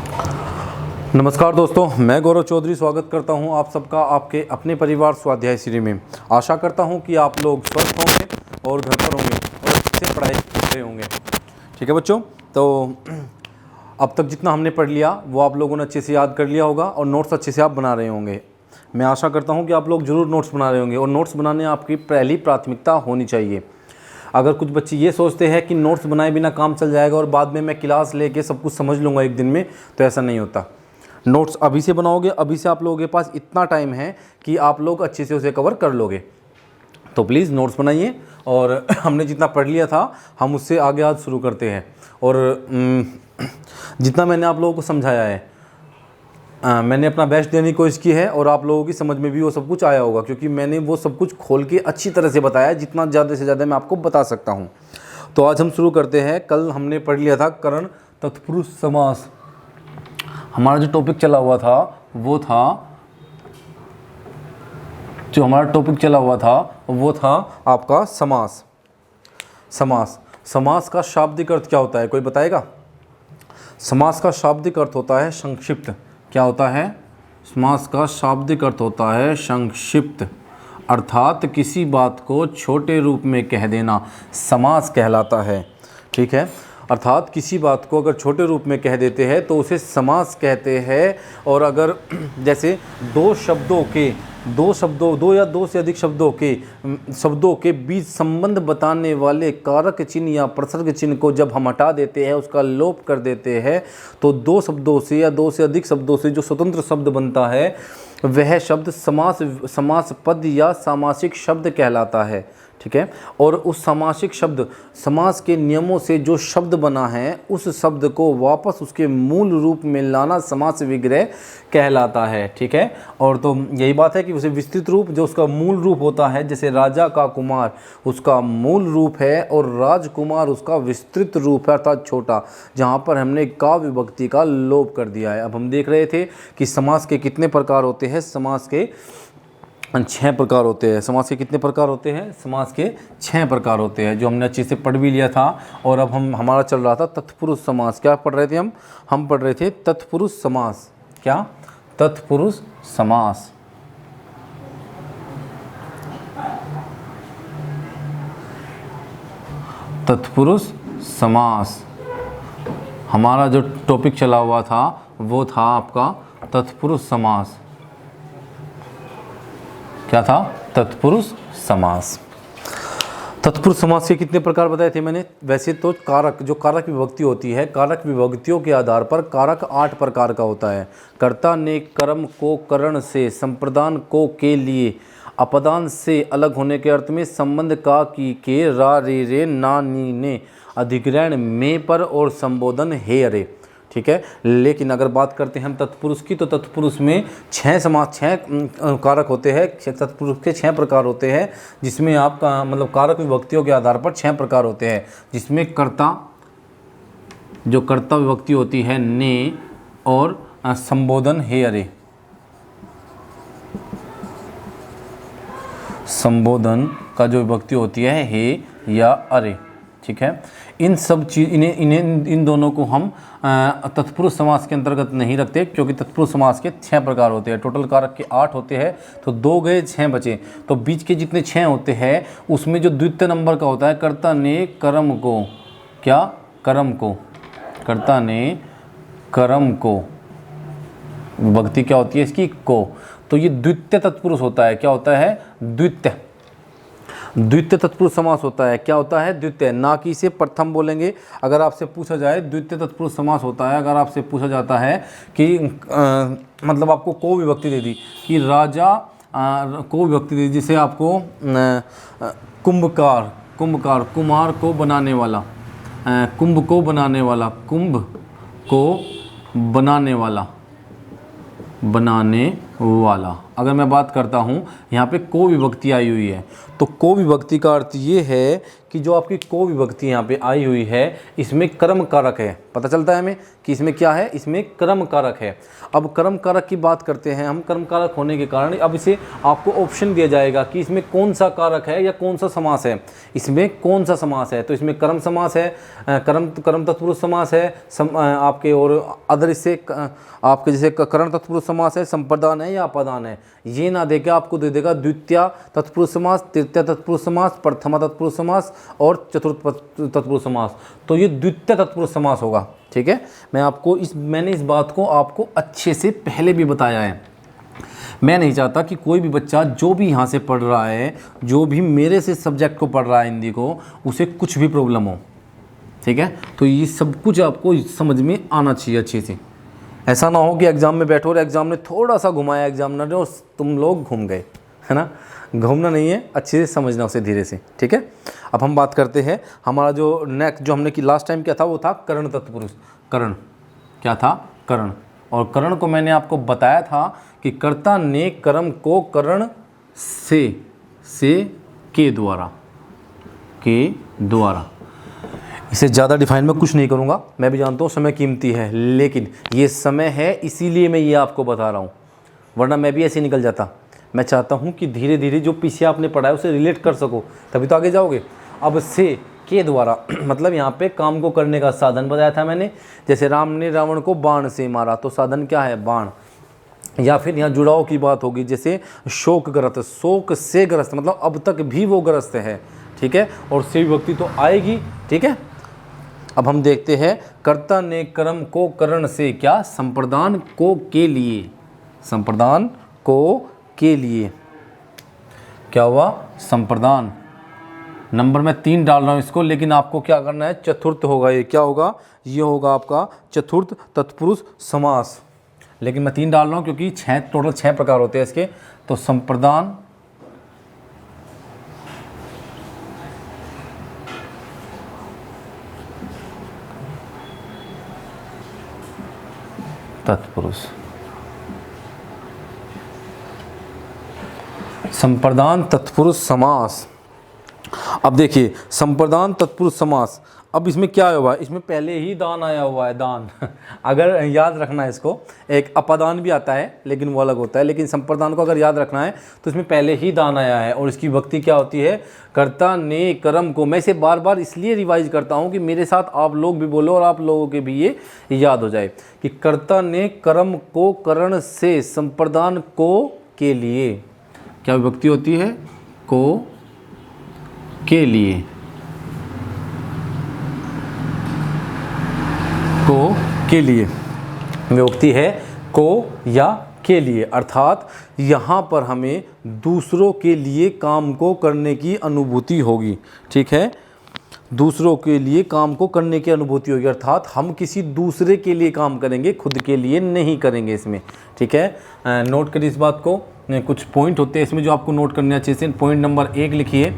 नमस्कार दोस्तों, मैं गौरव चौधरी स्वागत करता हूं आप सबका आपके अपने परिवार स्वाध्याय श्री में। आशा करता हूं कि आप लोग स्वस्थ होंगे और घर पर होंगे और अच्छे से पढ़ाई कर रहे होंगे। ठीक है बच्चों, तो अब तक जितना हमने पढ़ लिया वो आप लोगों ने अच्छे से याद कर लिया होगा और नोट्स अच्छे से आप बना रहे होंगे। मैं आशा करता हूँ कि आप लोग ज़रूर नोट्स बना रहे होंगे और नोट्स बनाने आपकी पहली प्राथमिकता होनी चाहिए। अगर कुछ बच्चे ये सोचते हैं कि नोट्स बनाए बिना काम चल जाएगा और बाद में मैं क्लास लेके सब कुछ समझ लूँगा एक दिन में, तो ऐसा नहीं होता। नोट्स अभी से बनाओगे, अभी से आप लोगों के पास इतना टाइम है कि आप लोग अच्छे से उसे कवर कर लोगे। तो प्लीज़ नोट्स बनाइए और हमने जितना पढ़ लिया था हम उससे आगे आज शुरू करते हैं। और जितना मैंने आप लोगों को समझाया है मैंने अपना बेस्ट देने की कोशिश की है और आप लोगों की समझ में भी वो सब कुछ आया होगा, क्योंकि मैंने वो सब कुछ खोल के अच्छी तरह से बताया जितना ज़्यादा से ज़्यादा मैं आपको बता सकता हूँ। तो आज हम शुरू करते हैं। कल हमने पढ़ लिया था करण तत्पुरुष समास। हमारा जो टॉपिक चला हुआ था वो था आपका समास। समास का शाब्दिक अर्थ क्या होता है, कोई बताएगा? समास का शाब्दिक अर्थ होता है संक्षिप्त। क्या होता है? समास का शाब्दिक अर्थ होता है संक्षिप्त, अर्थात किसी बात को छोटे रूप में कह देना समास कहलाता है। ठीक है, अर्थात किसी बात को अगर छोटे रूप में कह देते हैं तो उसे समास कहते हैं। और अगर जैसे दो या दो से अधिक शब्दों के बीच संबंध बताने वाले कारक चिन्ह या प्रसर्ग चिन्ह को जब हम हटा देते हैं, उसका लोप कर देते हैं, तो दो शब्दों से या दो से अधिक शब्दों से जो स्वतंत्र शब्द बनता है वह शब्द समास पद या सामासिक शब्द कहलाता है। ठीक है, और उस सामासिक शब्द समास के नियमों से जो शब्द बना है उस शब्द को वापस उसके मूल रूप में लाना समास विग्रह कहलाता है। ठीक है, और तो यही बात है कि उसे विस्तृत रूप जो उसका मूल रूप होता है, जैसे राजा का कुमार उसका मूल रूप है और राजकुमार उसका विस्तृत रूप है अर्थात छोटा, जहाँ पर हमने का विभक्ति का लोप कर दिया है। अब हम देख रहे थे कि समास के कितने प्रकार होते हैं। समास के 6 प्रकार होते हैं। समास के कितने प्रकार होते हैं? समास के 6 प्रकार होते हैं, जो हमने अच्छे से पढ़ भी लिया था। और अब हमारा चल रहा था तत्पुरुष समास। क्या पढ़ रहे थे हम पढ़ रहे थे तत्पुरुष समास। क्या? तत्पुरुष समास। तत्पुरुष समास हमारा जो टॉपिक चला हुआ था वो था आपका तत्पुरुष समास। क्या था? तत्पुरुष समास। तत्पुरुष समास के कितने प्रकार बताए थे मैंने? वैसे तो कारक विभक्ति होती है, कारक विभक्तियों के आधार पर कारक 8 प्रकार का होता है। कर्ता ने कर्म को करण से, संप्रदान को के लिए, अपदान से अलग होने के अर्थ में, संबंध का की के, रा रे रे ना नी ने, अधिग्रहण में पर और संबोधन हे अरे। ठीक है, लेकिन अगर बात करते हैं हम तत्पुरुष की, तो तत्पुरुष में 6 कारक होते हैं। तत्पुरुष के 6 प्रकार होते हैं, जिसमें आपका मतलब कारक विभक्तियों के आधार पर 6 प्रकार होते हैं, जिसमें कर्ता विभक्ति होती है ने और संबोधन हे अरे। संबोधन का जो विभक्ति होती है हे या अरे। ठीक है, इन सब चीज़ इन दोनों को हम तत्पुरुष समास के अंतर्गत नहीं रखते, क्योंकि तत्पुरुष समास के 6 प्रकार होते हैं। टोटल कारक के 8 होते हैं, तो 2 गए 6 बचे, तो बीच के जितने 6 होते हैं उसमें जो द्वितीय नंबर का होता है, कर्ता ने कर्म को, क्या? कर्म को, कर्ता ने कर्म को, विभक्ति क्या होती है इसकी? को, तो ये द्वितीय तत्पुरुष होता है। क्या होता है? द्वितीय तत्पुरुष समास होता है। क्या होता है? द्वितीय, ना कि इसे प्रथम बोलेंगे। अगर आपसे पूछा जाए द्वितीय तत्पुरुष समास होता है, अगर आपसे पूछा जाता है कि मतलब आपको को विभक्ति दे दी कि राजा को विभक्ति दे दी, जिसे आपको कुंभकार, कुमार को बनाने वाला, कुंभ को बनाने वाला, कुंभ को बनाने वाला, बनाने वाला। अगर मैं बात करता हूँ यहाँ पे को विभक्ति आई हुई है, तो को विभक्ति का अर्थ ये है कि जो आपकी को विभक्ति यहाँ पे आई हुई है इसमें कर्म कारक है। पता चलता है हमें कि इसमें क्या है, इसमें कर्म कारक है। अब कर्म कारक की बात करते हैं हम। कर्म कारक होने के कारण अब इसे आपको ऑप्शन दिया जाएगा कि इसमें कौन सा कारक है या कौन सा समास है, इसमें कौन सा समास है। तो इसमें कर्म समास है, कर्म तत्पुरुष समास है, आपके और अदर इससे आपके जैसे करण तत्पुरुष समास है, संप्रदान है या अपदान है। ये ना देके आपको दे देगा द्वितीय तत्पुरुष समास, तृतीय तत्पुरुष समास, प्रथमा तत्पुरुष समास और चतुर्थ तत्पुरुष समास। तो ये द्वितीय तत्पुरुष समास होगा। ठीक है, मैंने इस बात को आपको अच्छे से पहले भी बताया है। मैं नहीं चाहता कि कोई भी बच्चा जो भी यहाँ से पढ़ रहा है, जो भी मेरे से सब्जेक्ट को पढ़ रहा है हिंदी को, उसे कुछ भी प्रॉब्लम हो। ठीक है, तो ये सब कुछ आपको समझ में आना चाहिए अच्छे से। ऐसा ना हो कि एग्ज़ाम में बैठो और एग्ज़ाम ने थोड़ा सा घुमाया एग्जामिनर ने और तुम लोग घूम गए, है ना। घूमना नहीं है, अच्छे से समझना उसे धीरे से। ठीक है, अब हम बात करते हैं हमारा जो नेक्स्ट जो हमने की लास्ट टाइम क्या था, वो था करण तत्पुरुष। करण क्या था, करण। और करण को मैंने आपको बताया था कि कर्ता ने कर्म को करण से के द्वारा। इसे ज़्यादा डिफाइन में कुछ नहीं करूँगा, मैं भी जानता हूँ समय कीमती है, लेकिन ये समय है इसीलिए मैं ये आपको बता रहा हूँ, वरना मैं भी ऐसे निकल जाता। मैं चाहता हूँ कि धीरे धीरे जो पीछे आपने पढ़ा है उसे रिलेट कर सको, तभी तो आगे जाओगे। अब से के द्वारा मतलब यहाँ पे काम को करने का साधन बताया था मैंने। जैसे राम ने रावण को बाण से मारा, तो साधन क्या है, बाण। या फिर यहाँ जुड़ाव की बात होगी, जैसे शोकग्रस्त, शोक से ग्रस्त मतलब अब तक भी वो ग्रस्त है। ठीक है, और से विभक्ति तो आएगी। ठीक है, अब हम देखते हैं कर्ता ने कर्म को करण से क्या, संप्रदान को के लिए, संप्रदान को के लिए क्या हुआ, संप्रदान। नंबर मैं 3 डाल रहा हूँ इसको, लेकिन आपको क्या करना है, चतुर्थ होगा। ये क्या होगा, ये होगा आपका चतुर्थ तत्पुरुष समास। लेकिन मैं 3 डाल रहा हूँ क्योंकि टोटल 6 प्रकार होते हैं इसके। तो संप्रदान तत्पुरुष, संप्रदान तत्पुरुष समास। अब देखिए संप्रदान तत्पुरुष समास, अब इसमें क्या हुआ, इसमें पहले ही दान आया हुआ है, दान अगर याद रखना है इसको। एक अपदान भी आता है लेकिन वो अलग होता है, लेकिन संप्रदान को अगर याद रखना है तो इसमें पहले ही दान आया है। और इसकी विभक्ति क्या होती है, कर्ता ने कर्म को। मैं इसे बार बार इसलिए रिवाइज करता हूँ कि मेरे साथ आप लोग भी बोलो और आप लोगों के भी ये याद हो जाए कि कर्ता ने कर्म को करण से संप्रदान को के लिए, क्या विभक्ति होती है, को के लिए, को के लिए विभक्ति है, को या के लिए। अर्थात यहाँ पर हमें दूसरों के लिए काम को करने की अनुभूति होगी। ठीक है, दूसरों के लिए काम को करने की अनुभूति होगी, अर्थात हम किसी दूसरे के लिए काम करेंगे, खुद के लिए नहीं करेंगे इसमें। ठीक है, नोट करिए इस बात को। कुछ पॉइंट होते हैं इसमें जो आपको नोट करने अच्छे से। पॉइंट नंबर 1 लिखिए,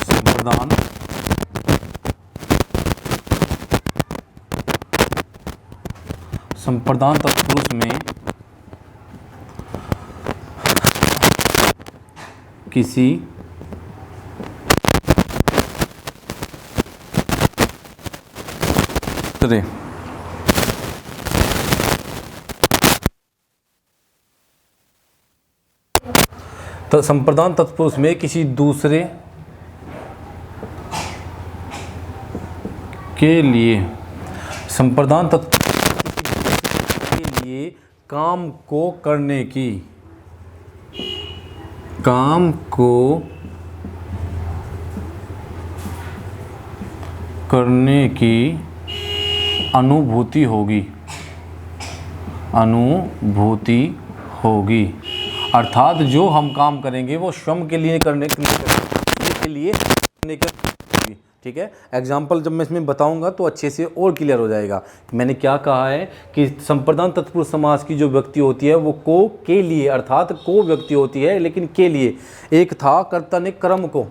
संप्रदान संप्रदान तत्पुरुष में किसी तरह तो संप्रदान तत्पुरुष में किसी दूसरे के लिए, संप्रदान तत्पुरुष के लिए काम को करने की, काम को करने की अनुभूति होगी, अनुभूति होगी। अर्थात जो हम काम करेंगे वो श्रम के लिए करने के लिए करने के। ठीक है, एग्जाम्पल जब मैं इसमें बताऊंगा तो अच्छे से और क्लियर हो जाएगा। मैंने क्या कहा है कि संप्रदान तत्पुरुष समास की जो व्यक्ति होती है वो को के लिए, अर्थात को व्यक्ति होती है लेकिन के लिए। एक था कर्ता ने कर्म को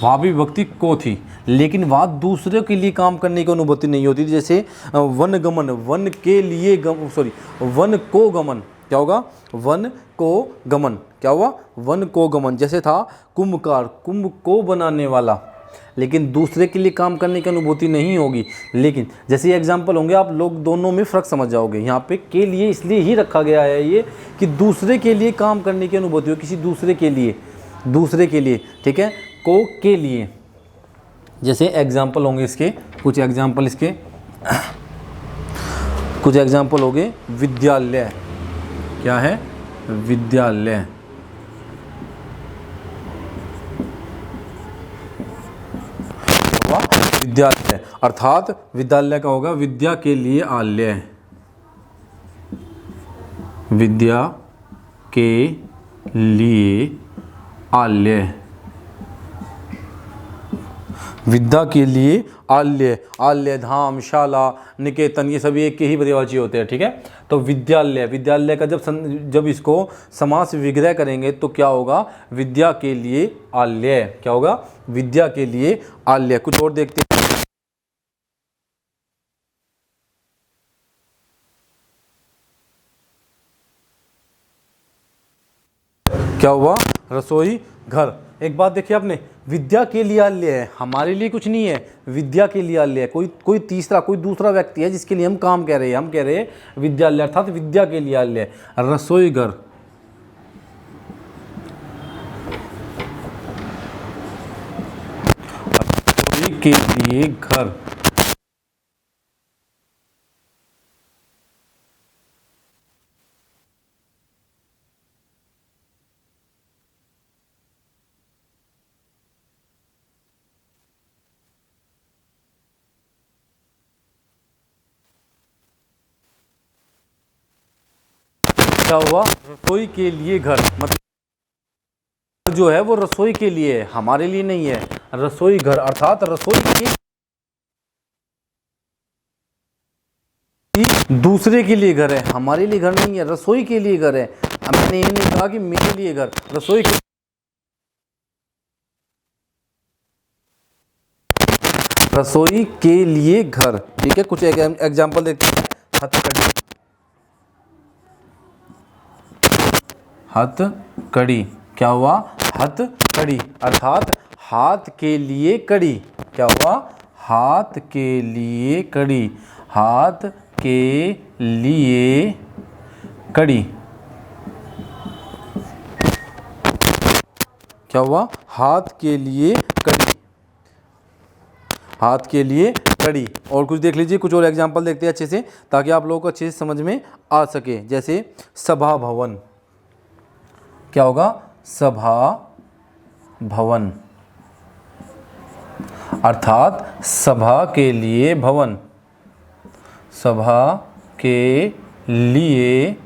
वहाँ भी विभक्ति को थी, लेकिन वहाँ दूसरे के लिए काम करने की अनुभूति नहीं होती थी। जैसे वन गमन, वन के लिए वन को गमन, क्या होगा, वन को गमन, क्या हुआ, वन को गमन। जैसे था कुंभकार, कुंभ को बनाने वाला, लेकिन दूसरे के लिए काम करने की अनुभूति नहीं होगी। लेकिन जैसे ये एग्जाम्पल होंगे आप लोग दोनों में फ़र्क समझ जाओगे। यहाँ पे के लिए इसलिए ही रखा गया है ये कि दूसरे के लिए काम करने की अनुभूति हो, किसी दूसरे के लिए, दूसरे के लिए, ठीक है, को के लिए। जैसे एग्जाम्पल होंगे इसके, कुछ एग्जाम्पल इसके, कुछ एग्जाम्पल हो गए विद्यालय, क्या है, विद्यालय, विद्यालय अर्थात विद्यालय का होगा विद्या के लिए आलय, विद्या के लिए आलय, विद्या के लिए आल्य, आल्य धाम, शाला, निकेतन, ये सभी एक के ही पर्यायवाची होते हैं, ठीक है। तो विद्यालय, विद्यालय का जब इसको समास विग्रह करेंगे तो क्या होगा, विद्या के लिए आल्य, क्या होगा, विद्या के लिए आल्य। कुछ और देखते हैं, क्या हुआ, रसोई घर। एक बात देखिए आपने, विद्या के लिए आल्य है, हमारे लिए कुछ नहीं है, विद्या के लिए आल्य है। कोई तीसरा, कोई दूसरा व्यक्ति है जिसके लिए हम काम कह रहे हैं, हम कह रहे हैं विद्यालय अर्थात विद्या के लिए आल्य है। रसोई घर, रसोई के लिए घर, क्या हुआ, रसोई के लिए घर, मतलब जो है वो रसोई के लिए है, हमारे लिए नहीं है। रसोई घर अर्थात रसोई के दूसरे के लिए घर है, हमारे लिए घर नहीं है, रसोई के लिए घर है। मैंने ये नहीं कहा कि मेरे लिए घर, रसोई के, रसोई के लिए घर, ठीक है। कुछ एग्जांपल देखते हैं, हथकड़ी, हथकड़ी, क्या हुआ, हथकड़ी अर्थात हाथ के लिए कड़ी, क्या हुआ, हाथ के लिए कड़ी, हाथ के लिए कड़ी, क्या हुआ, हाथ के लिए कड़ी, हाथ के लिए कड़ी। और कुछ देख लीजिए, कुछ और एग्जांपल देखते हैं अच्छे से, ताकि आप लोगों को अच्छे से समझ में आ सके। जैसे सभा भवन, क्या होगा, सभा भवन अर्थात सभा के लिए भवन, सभा के लिए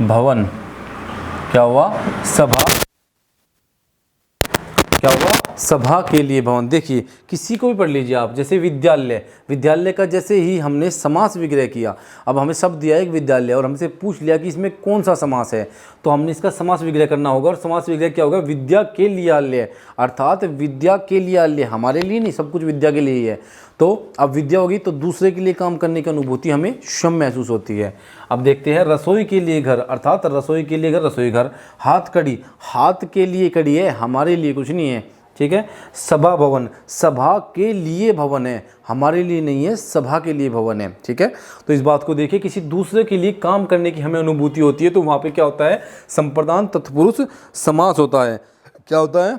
भवन, क्या हुआ, सभा, क्या हुआ, सभा के लिए भवन। देखिए किसी को भी पढ़ लीजिए आप, जैसे विद्यालय, विद्यालय का जैसे ही हमने समास विग्रह किया, अब हमें शब्द दिया एक विद्यालय और हमसे पूछ लिया कि इसमें कौन सा समास है, तो हमने इसका समास विग्रह करना होगा। और समास विग्रह क्या होगा, विद्या के लिए आल्य अर्थात विद्या के लिए आल्य, हमारे लिए नहीं, सब कुछ विद्या के लिए ही है। तो अब विद्या होगी तो दूसरे के लिए काम करने की अनुभूति हमें स्वयं महसूस होती है। अब देखते हैं रसोई के लिए घर अर्थात रसोई के लिए घर, रसोई घर। हाथ कड़ी, हाथ के लिए कड़ी है, हमारे लिए कुछ नहीं है, ठीक है। सभा भवन, सभा के लिए भवन है, हमारे लिए नहीं है, सभा के लिए भवन है, ठीक है। तो इस बात को देखिए, किसी दूसरे के लिए काम करने की हमें अनुभूति होती है तो वहाँ पे क्या होता है, संप्रदान तत्पुरुष समास होता है। क्या होता है,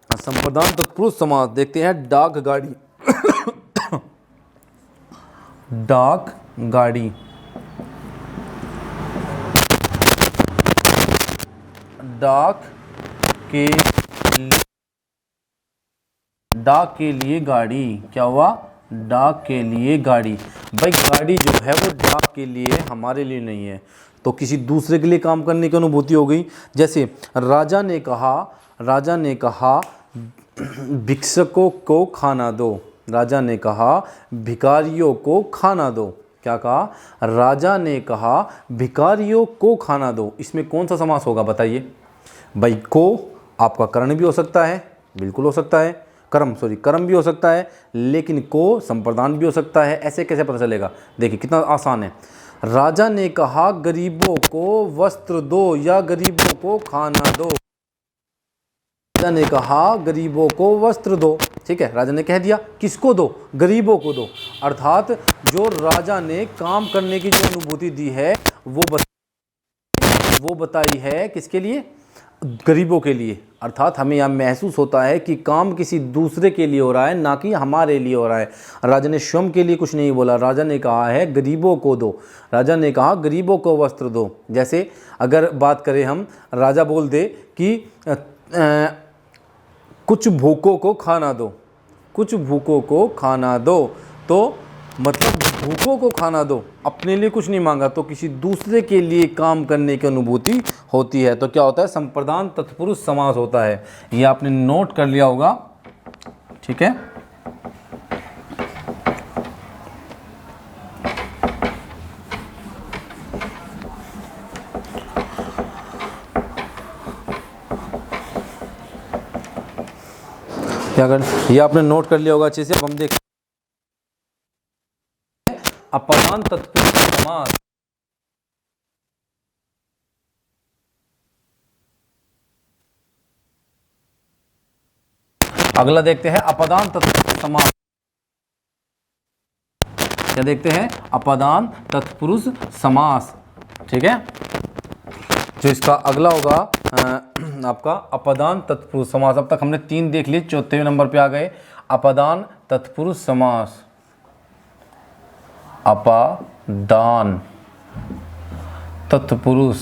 संप्रदान तत्पुरुष समास। देखते हैं डाक गाड़ी, डाक गाड़ी, डाक के, डाक के लिए गाड़ी, क्या हुआ, डाक के लिए गाड़ी। भाई गाड़ी जो है वो डाक के लिए, हमारे लिए नहीं है, तो किसी दूसरे के लिए काम करने की अनुभूति हो गई। जैसे राजा ने कहा, राजा ने कहा भिक्षुकों को खाना दो, राजा ने कहा भिखारियों को खाना दो। क्या कहा, राजा ने कहा भिखारियों को खाना दो। इसमें कौन सा समास होगा बताइए भाई। को आपका कर्ण भी हो सकता है, बिल्कुल हो सकता है। कर्म भी हो सकता है, लेकिन को संप्रदान भी हो सकता है। ऐसे कैसे पता चलेगा? देखिए कितना आसान है। राजा ने कहा गरीबों को वस्त्र दो या गरीबों को खाना दो। राजा ने कहा गरीबों को वस्त्र दो, ठीक है, राजा ने कह दिया। किसको दो? गरीबों को दो। अर्थात जो राजा ने काम करने की जो अनुभूति दी है वो बताई है किसके लिए? गरीबों के लिए। अर्थात हमें यहाँ महसूस होता है कि काम किसी दूसरे के लिए हो रहा है, ना कि हमारे लिए हो रहा है। राजा ने स्वयं के लिए कुछ नहीं बोला, राजा ने कहा है गरीबों को दो। राजा ने कहा गरीबों को वस्त्र दो। जैसे अगर बात करें हम, राजा बोल दे कि कुछ भूखों को खाना दो, कुछ भूखों को खाना दो, तो मतलब भूखों को खाना दो, अपने लिए कुछ नहीं मांगा, तो किसी दूसरे के लिए काम करने की अनुभूति होती है। तो क्या होता है? संप्रदान तत्पुरुष समास होता है। ये आपने नोट कर लिया होगा, ठीक है। क्या कर, ये आपने नोट कर लिया होगा अच्छे से। अब हम देख अपमान तत्पुरुष समास। अगला देखते हैं अपदान तत्पुरुष समास। क्या देखते हैं? अपदान तत्पुरुष समास, ठीक है। जो इसका अगला होगा आपका अपदान तत्पुरुष समास। अब तक हमने 3 देख लिए, 4वें नंबर पे आ गए अपदान तत्पुरुष समास। अपदान तत्पुरुष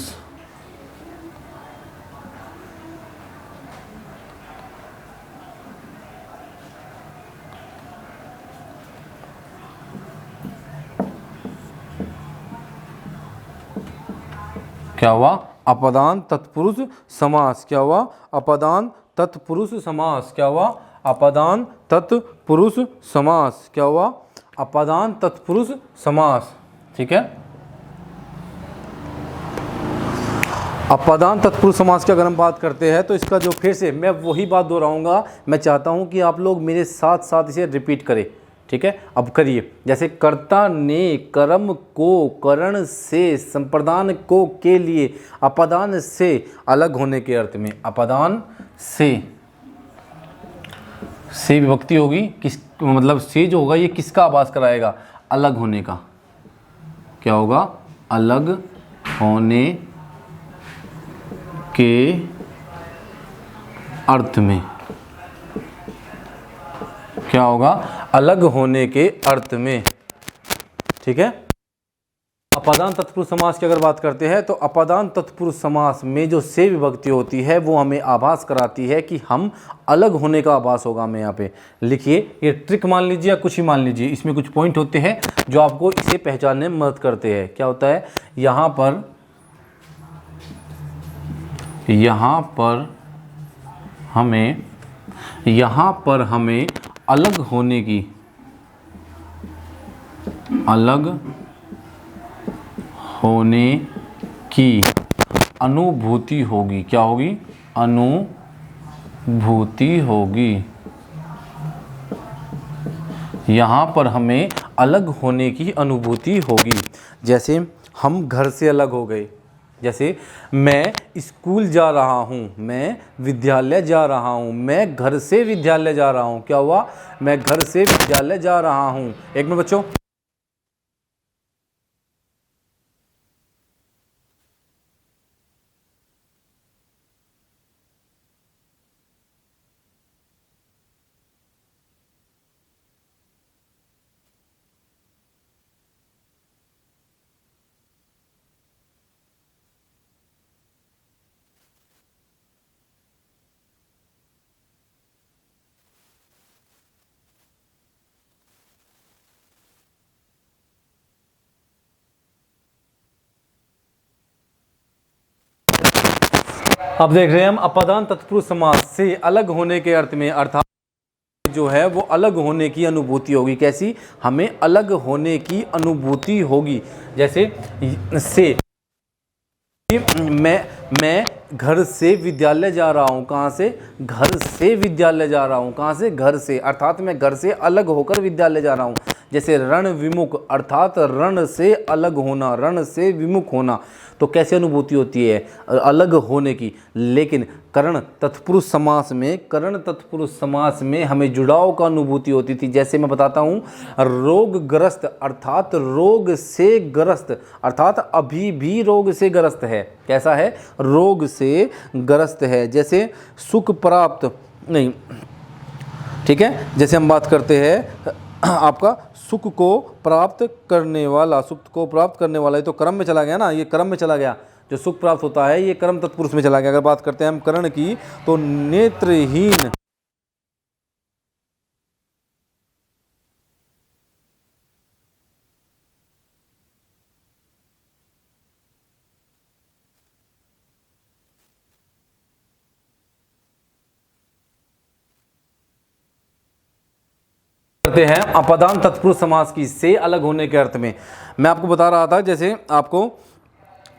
क्या हुआ? अपदान तत्पुरुष समास। क्या हुआ? अपदान तत्पुरुष समास। क्या हुआ? अपदान तत्पुरुष समास। क्या हुआ? अपदान तत्पुरुष समास, ठीक है। अपदान तत्पुरुष समास की अगर हम बात करते हैं तो इसका जो, फिर से मैं वही बात दोहराऊंगा, मैं चाहता हूं कि आप लोग मेरे साथ साथ इसे रिपीट करें, ठीक है। अब करिए। जैसे कर्ता ने कर्म को करण से, संप्रदान को के लिए, अपदान से अलग होने के अर्थ में। अपदान से विभक्ति होगी, किस मतलब से जो होगा ये किसका आभास कराएगा? अलग होने का। क्या होगा? अलग होने के अर्थ में। क्या होगा? अलग होने के अर्थ में, ठीक है। अपदान तत्पुरुष समास की अगर बात करते हैं तो अपदान तत्पुरुष समास में जो से विभक्ति होती है वो हमें आभास कराती है कि हम अलग होने का आभास होगा। हमें यहाँ पे लिखिए, ये ट्रिक मान लीजिए या कुछ ही मान लीजिए, इसमें कुछ पॉइंट होते हैं जो आपको इसे पहचानने में मदद करते हैं। क्या होता है? यहाँ पर हमें अलग होने की अनुभूति होगी। क्या होगी? अनुभूति होगी। यहाँ पर हमें अलग होने की अनुभूति होगी। जैसे हम घर से अलग हो गए, जैसे मैं स्कूल जा रहा हूँ, मैं विद्यालय जा रहा हूँ, मैं घर से विद्यालय जा रहा हूँ। क्या हुआ? मैं घर से विद्यालय जा रहा हूँ। एक मिनट बच्चों, अब देख रहे हैं हम अपदान तत्पुरुष समास से अलग होने के अर्थ में, अर्थात जो है वो अलग होने की अनुभूति होगी। कैसी? हमें अलग होने की अनुभूति होगी। जैसे से मैं घर से विद्यालय जा रहा हूँ। कहाँ से? घर से विद्यालय जा रहा हूँ। कहाँ से? घर से, अर्थात मैं घर से अलग होकर विद्यालय जा रहा हूँ। जैसे रण विमुख, अर्थात रण से अलग होना, रण से विमुख होना। तो कैसे अनुभूति होती है? अलग होने की। लेकिन करण तत्पुरुष समास में हमें जुड़ाव का अनुभूति होती थी। जैसे मैं बताता हूँ, रोगग्रस्त अर्थात रोग से ग्रस्त, अर्थात अभी भी रोग से ग्रस्त है। कैसा है? रोग से ग्रस्त है। जैसे सुख प्राप्त नहीं, ठीक है। जैसे हम बात करते हैं आपका सुख को प्राप्त करने वाला, सुख को प्राप्त करने वाला, ये तो कर्म में चला गया ना, ये कर्म में चला गया। जो सुख प्राप्त होता है ये कर्म तत्पुरुष में चला गया। अगर बात करते हैं हम करण की, तो नेत्रहीन, करते हैं अपदान तत्पुरुष समास की, से अलग होने के अर्थ में। मैं आपको बता रहा था, जैसे आपको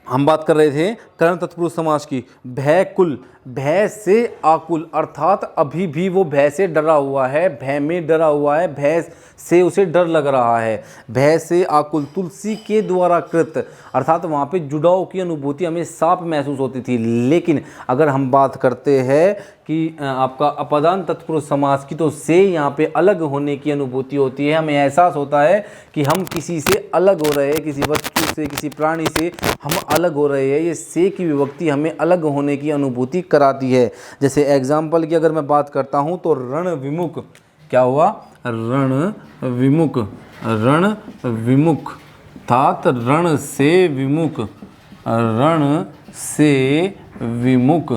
हम बात कर रहे थे करण तत्पुरुष समास की। भयकुल, भय से आकुल, अर्थात अभी भी वो भय से डरा हुआ है, भय में डरा हुआ है, भय से उसे डर लग रहा है। भय से आकुल। तुलसी के द्वारा कृत, अर्थात वहाँ पे जुड़ाव की अनुभूति हमें साफ महसूस होती थी। लेकिन अगर हम बात करते हैं कि आपका अपदान तत्पुरुष समास की, तो से यहाँ पे अलग होने की अनुभूति होती है। हमें एहसास होता है कि हम किसी से अलग हो रहे हैं, किसी वस्तु से, किसी प्राणी से हम अलग हो रहे हैं। ये से की विभक्ति हमें अलग होने की अनुभूति कराती है। जैसे एग्जाम्पल की अगर मैं बात करता हूँ, तो रण विमुख, क्या हुआ? रण विमुख, रण विमुख, अर्थात रण से विमुख, रण से विमुख,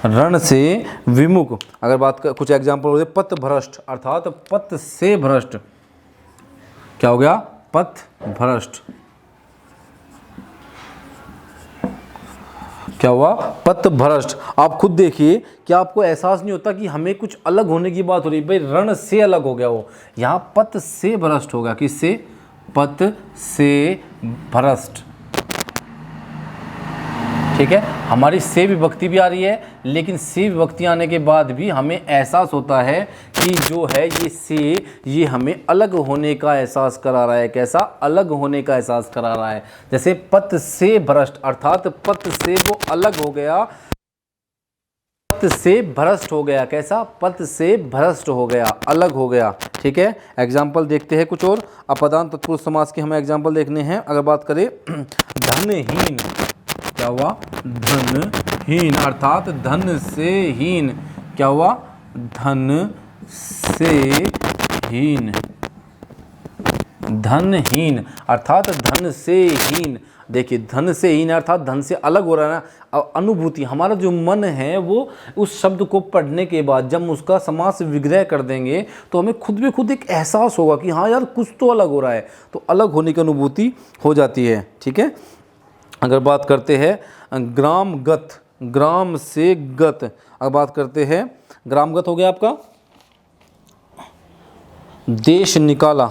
रण से विमुख। अगर बात कर, कुछ एग्जाम्पल होते, पथ भ्रष्ट, अर्थात पथ से भ्रष्ट। क्या हो गया? पथ भ्रष्ट। क्या हुआ? पथ भ्रष्ट। आप खुद देखिए कि आपको एहसास नहीं होता कि हमें कुछ अलग होने की बात हो रही है। भाई रण से अलग हो गया वो, यहाँ पथ से भ्रष्ट होगा। किससे? पथ से भ्रष्ट। ठीक है, हमारी से विभक्ति भी आ रही है, लेकिन से विभक्ति आने के बाद भी हमें एहसास होता है कि जो है ये से, ये हमें अलग होने का एहसास करा रहा है। कैसा? अलग होने का एहसास करा रहा है। जैसे पथ से भ्रष्ट, अर्थात पथ से वो अलग हो गया, पथ से भ्रष्ट हो गया। कैसा? पथ से भ्रष्ट हो गया, अलग हो गया। ठीक है, एग्जाम्पल देखते हैं कुछ और अपदान तत्पुरुष समास के हमें एग्जाम्पल देखने हैं। अगर बात करें धनहीन, क्या हुआ? धनहीन, अर्थात धन से हीन। क्या हुआ? धन से हीन, धनहीन, अर्थात धन से हीन। देखिए धन से हीन अर्थात धन से अलग हो रहा है ना। अनुभूति, हमारा जो मन है वो उस शब्द को पढ़ने के बाद जब उसका समास विग्रह कर देंगे तो हमें खुद भी खुद एक एहसास होगा कि हाँ यार कुछ तो अलग हो रहा है, तो अलग होने की अनुभूति हो जाती है। ठीक है, अगर बात करते हैं ग्रामगत, ग्राम से गत, अगर बात करते हैं ग्रामगत हो गया आपका देश निकाला।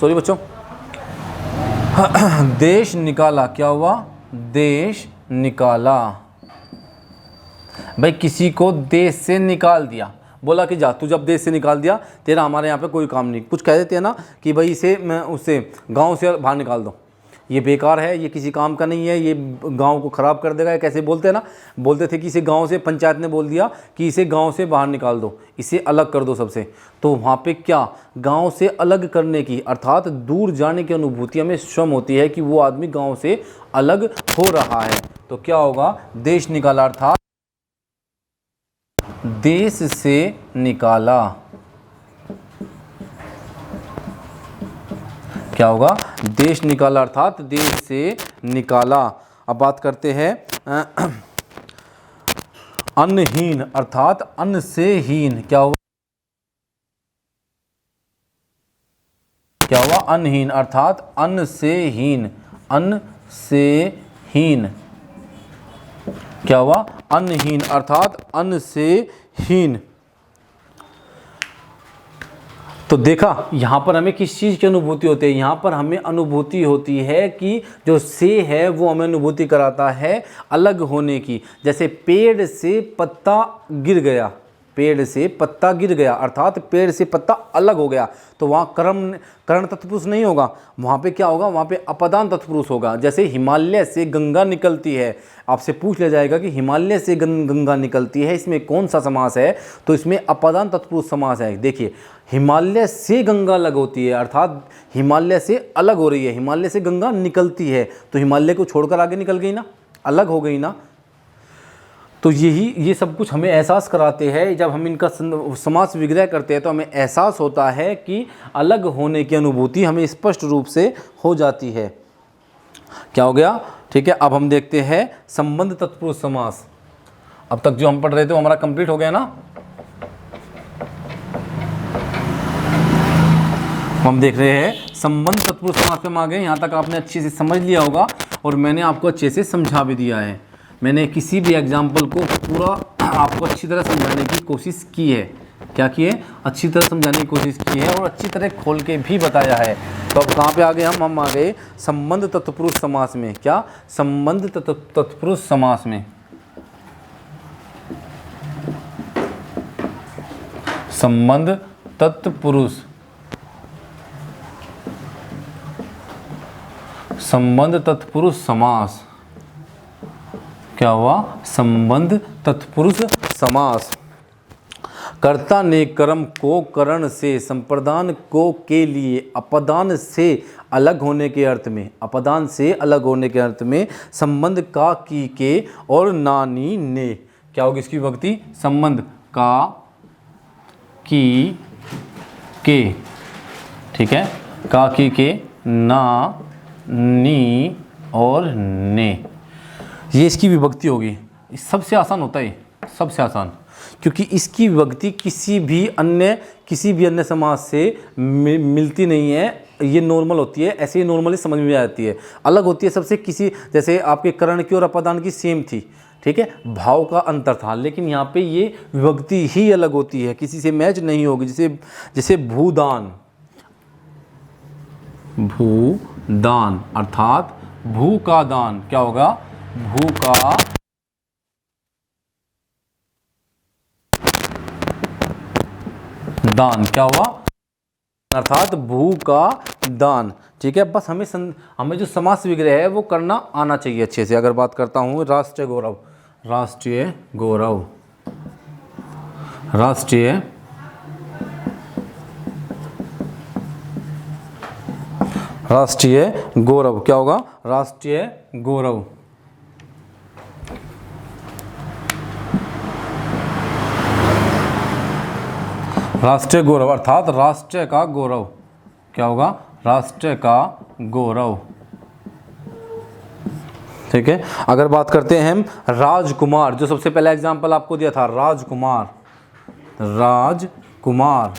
सॉरी बच्चों, देश निकाला। क्या हुआ? देश निकाला। भाई किसी को देश से निकाल दिया, बोला कि जा तू जब देश से निकाल दिया तेरा हमारे यहाँ पे कोई काम नहीं। कुछ कह देते हैं ना कि भाई इसे मैं उससे गांव से बाहर निकाल दो, ये बेकार है, ये किसी काम का नहीं है, ये गांव को ख़राब कर देगा। कैसे बोलते हैं ना, बोलते थे कि इसे गांव से, पंचायत ने बोल दिया कि इसे गांव से बाहर निकाल दो, इसे अलग कर दो सबसे। तो वहाँ पे क्या, गांव से अलग करने की अर्थात दूर जाने की अनुभूति हमें स्वयं होती है कि वो आदमी गांव से अलग हो रहा है। तो क्या होगा? देश निकाला, अर्थात देश से निकाला। क्या होगा? देश निकाला, अर्थात देश से निकाला। अब बात करते हैं अन्नहीन, अर्थात अन्न से हीन। क्या हुआ? क्या हुआ? अन्नहीन, अर्थात अन्न से हीन, अन्न से हीन। क्या हुआ? अन्नहीन, अर्थात अन्न से हीन। तो देखा यहाँ पर हमें किस चीज़ की अनुभूति होती है, यहाँ पर हमें अनुभूति होती है कि जो से है वो हमें अनुभूति कराता है अलग होने की। जैसे पेड़ से पत्ता गिर गया, पेड़ से पत्ता गिर गया अर्थात पेड़ से पत्ता अलग हो गया, तो वहाँ करण तत्पुरुष नहीं होगा, वहाँ पे क्या होगा, वहाँ पे अपदान तत्पुरुष होगा। जैसे हिमालय से गंगा निकलती है, आपसे पूछ लिया जाएगा कि हिमालय से गंगा निकलती है, इसमें कौन सा समास है, तो इसमें अपदान तत्पुरुष समास है। देखिए हिमालय से गंगा अलग होती है अर्थात हिमालय से अलग हो रही है, हिमालय से गंगा निकलती है तो हिमालय को छोड़कर आगे निकल गई ना, अलग हो गई ना। तो ये सब कुछ हमें एहसास कराते हैं। जब हम इनका समास विग्रह करते हैं तो हमें एहसास होता है कि अलग होने की अनुभूति हमें स्पष्ट रूप से हो जाती है। क्या हो गया, ठीक है। अब हम देखते हैं संबंध तत्पुरुष समास। अब तक जो हम पढ़ रहे थे वो हमारा कंप्लीट हो गया ना। हम देख रहे हैं संबंध तत्पुरुष समास पे हम आ गए। यहाँ तक आपने अच्छे से समझ लिया होगा और मैंने आपको अच्छे से समझा भी दिया है। मैंने किसी भी एग्जाम्पल को पूरा आपको अच्छी तरह समझाने की कोशिश की है। क्या की है, अच्छी तरह समझाने की कोशिश की है और अच्छी तरह खोल के भी बताया है। तो अब कहाँ पे आ गए हम आ गए संबंध तत्पुरुष समास में। क्या, संबंध तत्पुरुष समास में। संबंध तत्पुरुष, संबंध तत्पुरुष समास। क्या हुआ, संबंध तत्पुरुष समास। कर्ता ने कर्म को करण से, संप्रदान को के लिए, अपदान से अलग होने के अर्थ में, अपदान से अलग होने के अर्थ में संबंध का, की, के और नानी ने। क्या होगी इसकी विभक्ति, संबंध का, की, के, ठीक है, का, की, के, ना, नी और ने, ये इसकी विभक्ति होगी। सबसे आसान होता है, सबसे आसान, क्योंकि इसकी विभक्ति किसी भी अन्य समास से मिलती नहीं है। ये नॉर्मल होती है, ऐसे ही नॉर्मली समझ में आती है। अलग होती है सबसे, किसी जैसे आपके करण की और अपदान की सेम थी, ठीक है, भाव का अंतर था, लेकिन यहाँ पे ये विभक्ति ही अलग होती है, किसी से मैच नहीं होगी। जैसे भूदान, भूदान अर्थात भू का दान। क्या होगा, भू का दान। क्या हुआ, अर्थात भू का दान, ठीक है। बस हमें जो समास विग्रह है वो करना आना चाहिए अच्छे से। अगर बात करता हूँ राष्ट्रीय गौरव, राष्ट्रीय गौरव, राष्ट्रीय गौरव। क्या होगा, राष्ट्रीय गौरव, राष्ट्रीय गौरव अर्थात राष्ट्र का गौरव। क्या होगा, राष्ट्र का गौरव, ठीक है। अगर बात करते हैं हम राजकुमार, जो सबसे पहला एग्जांपल आपको दिया था, राजकुमार, राजकुमार,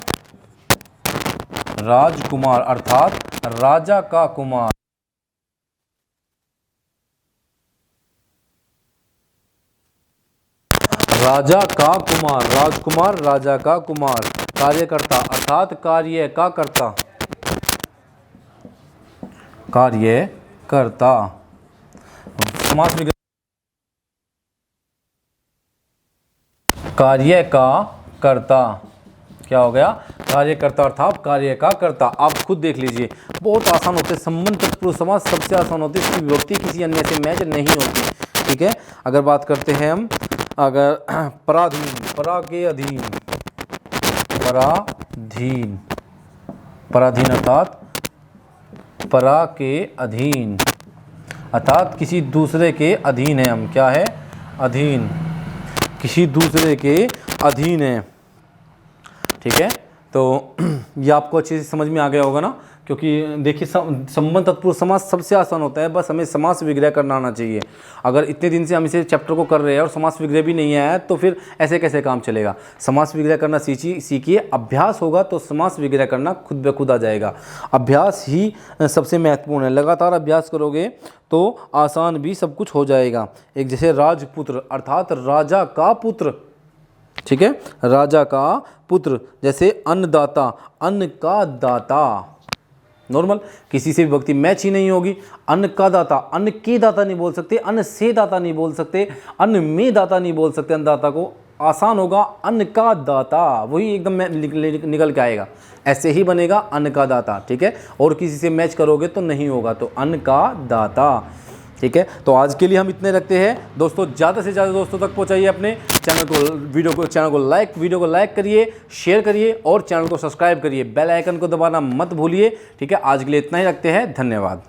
राजकुमार अर्थात राजा का कुमार, राजा का कुमार, राजकुमार राजा का कुमार। कार्यकर्ता अर्थात कार्य का कर्ता, कार्यकर्ता। समास विग्रह, कार्य का कर्ता। क्या हो गया, कार्यकर्ता अर्थात कार्य का कर्ता। आप खुद देख लीजिए, बहुत आसान होते हैं। संबंध तत्पुरुष समास सबसे आसान होती है, इसकी विभक्ति किसी अन्य से मैच नहीं होती, ठीक है। अगर बात करते हैं हम, अगर पराधीन, परा के अधीन, पराधीन, पराधीन अर्थात परा के अधीन, अर्थात किसी दूसरे के अधीन है हम। क्या है, अधीन, किसी दूसरे के अधीन है, ठीक है। तो ये आपको अच्छे से समझ में आ गया होगा ना, क्योंकि देखिए संबंध तत्पुरुष समास सबसे आसान होता है, बस हमें समास विग्रह करना आना चाहिए। अगर इतने दिन से हम इसे चैप्टर को कर रहे हैं और समास विग्रह भी नहीं आया है तो फिर ऐसे कैसे काम चलेगा। समास विग्रह करना सीखिए, अभ्यास होगा तो समास विग्रह करना खुद ब खुद आ जाएगा। अभ्यास ही सबसे महत्वपूर्ण है, लगातार अभ्यास करोगे तो आसान भी सब कुछ हो जाएगा। एक जैसे राजपुत्र अर्थात राजा का पुत्र, ठीक है। राजा का पुत्र, जैसे अन्नदाता, अन्न का दाता, नॉर्मल, किसी से विभक्ति मैच ही नहीं होगी। अन्न का दाता, अन्न के दाता नहीं बोल सकते, अन्न से दाता नहीं बोल सकते, अन्न में दाता नहीं बोल सकते। अन्नदाता को आसान होगा अन्न का दाता, वही एकदम निकल के आएगा, ऐसे ही बनेगा अन्न का दाता, ठीक है। और किसी से मैच करोगे तो नहीं होगा, तो अन्न का दाता, ठीक है। तो आज के लिए हम इतने रखते हैं दोस्तों। ज़्यादा से ज़्यादा दोस्तों तक पहुंचाइए अपने चैनल को लाइक करिए, शेयर करिए और चैनल को सब्सक्राइब करिए, बेल आइकन को दबाना मत भूलिए, ठीक है। आज के लिए इतना ही रखते हैं, धन्यवाद।